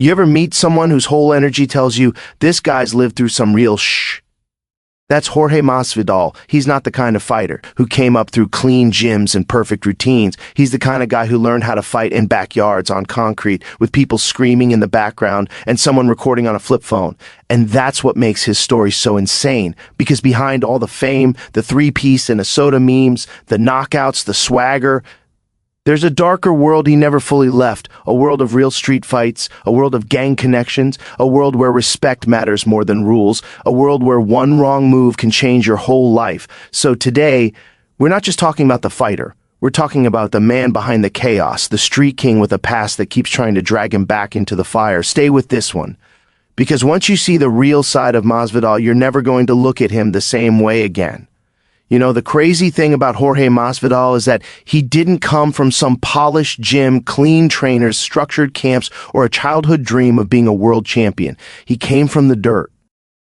You ever meet someone whose whole energy tells you, this guy's lived through some real shh? That's Jorge Masvidal. He's not the kind of fighter who came up through clean gyms and perfect routines. He's the kind of guy who learned how to fight in backyards on concrete with people screaming in the background and someone recording on a flip phone. And that's what makes his story so insane, because behind all the fame, the three-piece and a soda memes, the knockouts, the swagger, there's a darker world he never fully left, a world of real street fights, a world of gang connections, a world where respect matters more than rules, a world where one wrong move can change your whole life. So today, we're not just talking about the fighter. We're talking about the man behind the chaos, the street king with a past that keeps trying to drag him back into the fire. Stay with this one, because once you see the real side of Masvidal, you're never going to look at him the same way again. You know, the crazy thing about Jorge Masvidal is that he didn't come from some polished gym, clean trainers, structured camps, or a childhood dream of being a world champion. He came from the dirt,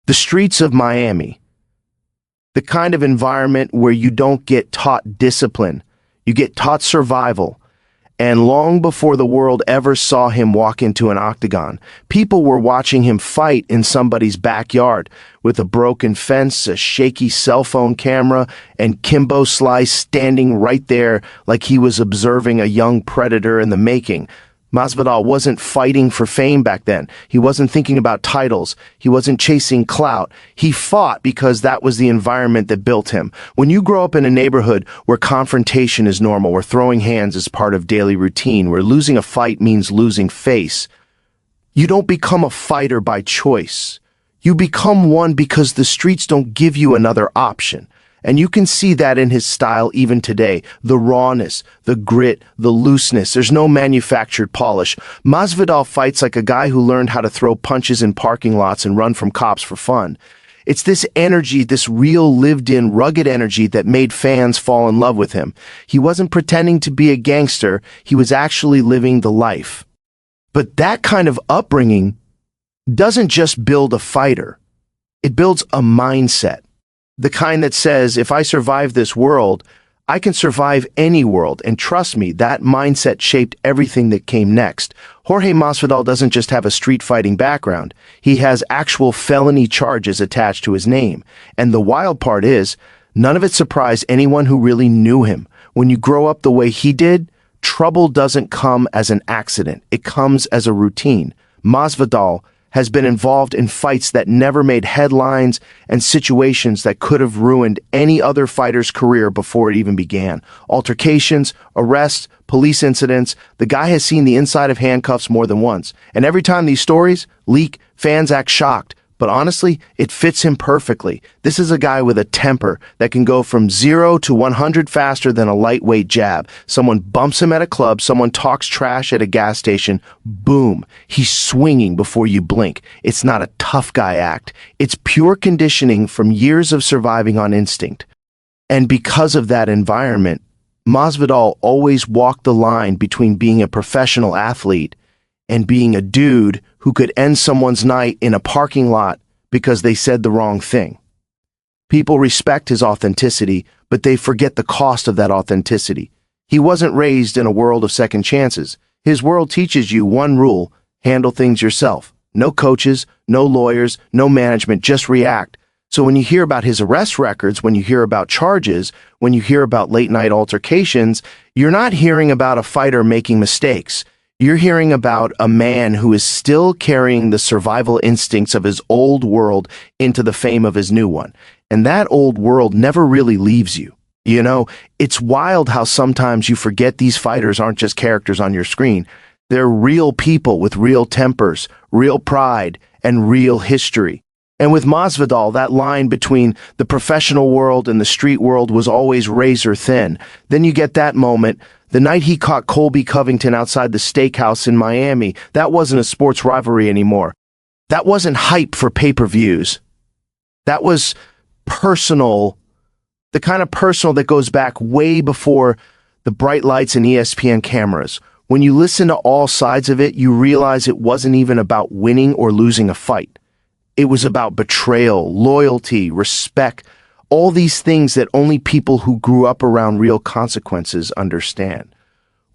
the streets of Miami, the kind of environment where you don't get taught discipline, you get taught survival. And long before the world ever saw him walk into an octagon, people were watching him fight in somebody's backyard with a broken fence, a shaky cell phone camera, and Kimbo Slice standing right there like he was observing a young predator in the making. Masvidal wasn't fighting for fame back then. He wasn't thinking about titles. He wasn't chasing clout. He fought because that was the environment that built him. When you grow up in a neighborhood where confrontation is normal, where throwing hands is part of daily routine, where losing a fight means losing face, you don't become a fighter by choice. You become one because the streets don't give you another option. And you can see that in his style even today. The rawness, the grit, the looseness. There's no manufactured polish. Masvidal fights like a guy who learned how to throw punches in parking lots and run from cops for fun. It's this energy, this real lived-in, rugged energy that made fans fall in love with him. He wasn't pretending to be a gangster. He was actually living the life. But that kind of upbringing doesn't just build a fighter. It builds a mindset. The kind that says, if I survive this world, I can survive any world. And trust me, that mindset shaped everything that came next. Jorge Masvidal doesn't just have a street fighting background. He has actual felony charges attached to his name. And the wild part is, none of it surprised anyone who really knew him. When you grow up the way he did, trouble doesn't come as an accident. It comes as a routine. Masvidal has been involved in fights that never made headlines and situations that could have ruined any other fighter's career before it even began. Altercations, arrests, police incidents. The guy has seen the inside of handcuffs more than once. And every time these stories leak, fans act shocked. But honestly, it fits him perfectly. This is a guy with a temper that can go from 0 to 100 faster than a lightweight jab. Someone bumps him at a club, someone talks trash at a gas station, boom, he's swinging before you blink. It's not a tough guy act. It's pure conditioning from years of surviving on instinct. And because of that environment, Masvidal always walked the line between being a professional athlete and being a dude who could end someone's night in a parking lot because they said the wrong thing. People respect his authenticity, but they forget the cost of that authenticity. He wasn't raised in a world of second chances. His world teaches you one rule: handle things yourself. No coaches, no lawyers, no management, just react. So when you hear about his arrest records, when you hear about charges, when you hear about late-night altercations, you're not hearing about a fighter making mistakes. You're hearing about a man who is still carrying the survival instincts of his old world into the fame of his new one. And that old world never really leaves you. You know, it's wild how sometimes you forget these fighters aren't just characters on your screen. They're real people with real tempers, real pride, and real history. And with Masvidal, that line between the professional world and the street world was always razor thin. Then you get that moment, the night he caught Colby Covington outside the steakhouse in Miami. That wasn't a sports rivalry anymore. That wasn't hype for pay-per-views. That was personal, the kind of personal that goes back way before the bright lights and ESPN cameras. When you listen to all sides of it, you realize it wasn't even about winning or losing a fight. It was about betrayal, loyalty, respect, all these things that only people who grew up around real consequences understand.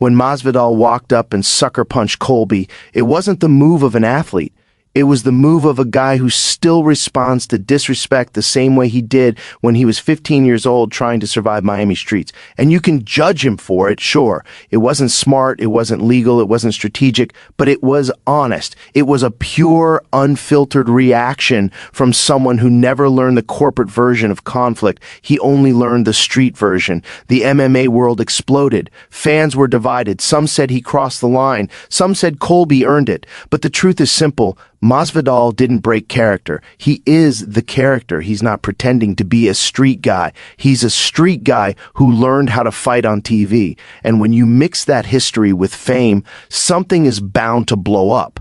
When Masvidal walked up and sucker punched Colby, it wasn't the move of an athlete. It was the move of a guy who still responds to disrespect the same way he did when he was 15 years old trying to survive Miami streets. And you can judge him for it, sure. It wasn't smart, it wasn't legal, it wasn't strategic, but it was honest. It was a pure, unfiltered reaction from someone who never learned the corporate version of conflict. He only learned the street version. The MMA world exploded. Fans were divided. Some said he crossed the line. Some said Colby earned it. But the truth is simple. Masvidal didn't break character. He is the character. He's not pretending to be a street guy. He's a street guy who learned how to fight on TV. And when you mix that history with fame, something is bound to blow up.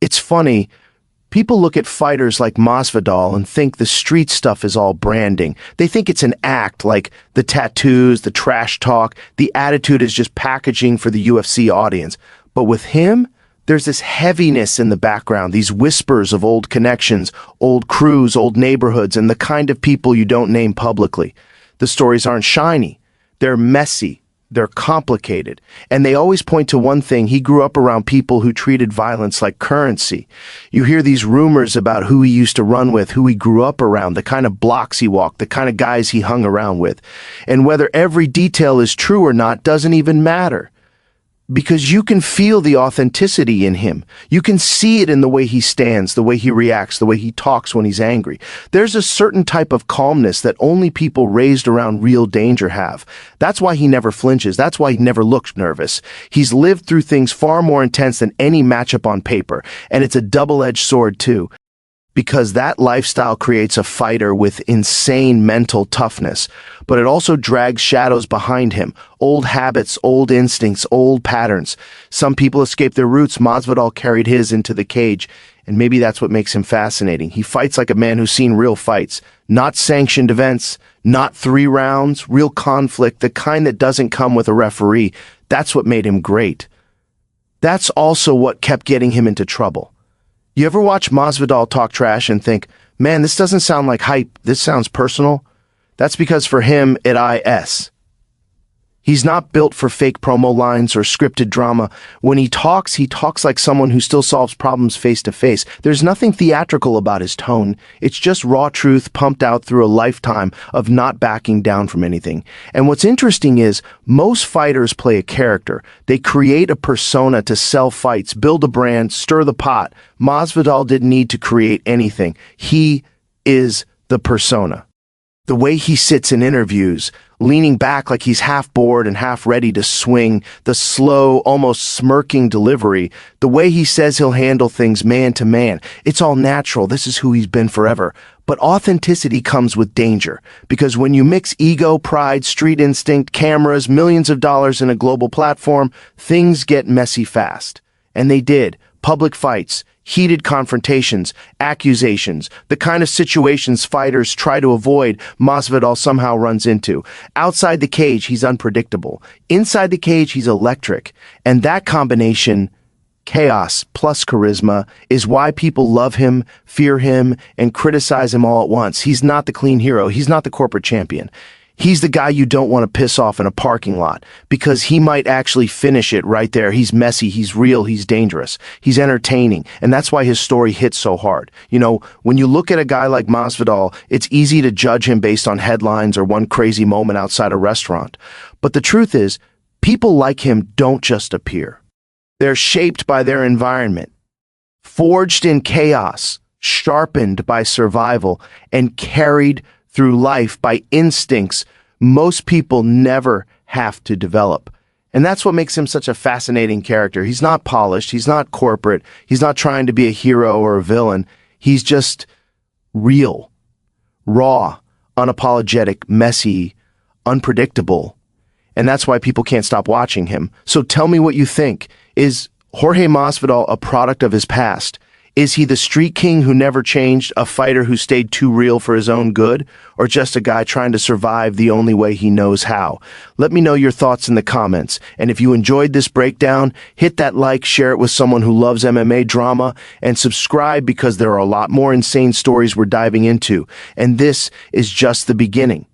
It's funny. People look at fighters like Masvidal and think the street stuff is all branding. They think it's an act, like the tattoos, the trash talk. The attitude is just packaging for the UFC audience. But with him, there's this heaviness in the background, these whispers of old connections, old crews, old neighborhoods, and the kind of people you don't name publicly. The stories aren't shiny. They're messy. They're complicated. And they always point to one thing: he grew up around people who treated violence like currency. You hear these rumors about who he used to run with, who he grew up around, the kind of blocks he walked, the kind of guys he hung around with. And whether every detail is true or not doesn't even matter. Because you can feel the authenticity in him. You can see it in the way he stands, the way he reacts, the way he talks when he's angry. There's a certain type of calmness that only people raised around real danger have. That's why he never flinches. That's why he never looks nervous. He's lived through things far more intense than any matchup on paper. And it's a double-edged sword, too. Because that lifestyle creates a fighter with insane mental toughness, but it also drags shadows behind him, old habits, old instincts, old patterns. Some people escape their roots. Masvidal carried his into the cage, and maybe that's what makes him fascinating. He fights like a man who's seen real fights, not sanctioned events, not 3 rounds, real conflict, the kind that doesn't come with a referee. That's what made him great. That's also what kept getting him into trouble. You ever watch Masvidal talk trash and think, man, this doesn't sound like hype, this sounds personal? That's because for him, it is. He's not built for fake promo lines or scripted drama. When he talks like someone who still solves problems face to face. There's nothing theatrical about his tone. It's just raw truth pumped out through a lifetime of not backing down from anything. And what's interesting is, most fighters play a character. They create a persona to sell fights, build a brand, stir the pot. Masvidal didn't need to create anything. He is the persona. The way he sits in interviews, leaning back like he's half bored and half ready to swing, the slow, almost smirking delivery, the way he says he'll handle things man to man, it's all natural. This is who he's been forever. But authenticity comes with danger, because when you mix ego, pride, street instinct, cameras, millions of dollars in a global platform, things get messy fast. And they did. Public fights, heated confrontations, accusations, the kind of situations fighters try to avoid, Masvidal somehow runs into. Outside the cage, he's unpredictable. Inside the cage, he's electric. And that combination, chaos plus charisma, is why people love him, fear him, and criticize him all at once. He's not the clean hero. He's not the corporate champion. He's the guy you don't want to piss off in a parking lot, because he might actually finish it right there. He's messy, he's real, he's dangerous, he's entertaining, and that's why his story hits so hard. You know, when you look at a guy like Masvidal, it's easy to judge him based on headlines or one crazy moment outside a restaurant. But the truth is, people like him don't just appear. They're shaped by their environment, forged in chaos, sharpened by survival, and carried through life by instincts most people never have to develop. And that's what makes him such a fascinating character. He's not polished, he's not corporate, he's not trying to be a hero or a villain. He's just real, raw, unapologetic, messy, unpredictable. And that's why people can't stop watching him. So tell me what you think. Is Jorge Masvidal a product of his past? Is he the street king who never changed, a fighter who stayed too real for his own good, or just a guy trying to survive the only way he knows how? Let me know your thoughts in the comments. And if you enjoyed this breakdown, hit that like, share it with someone who loves MMA drama, and subscribe, because there are a lot more insane stories we're diving into. And this is just the beginning.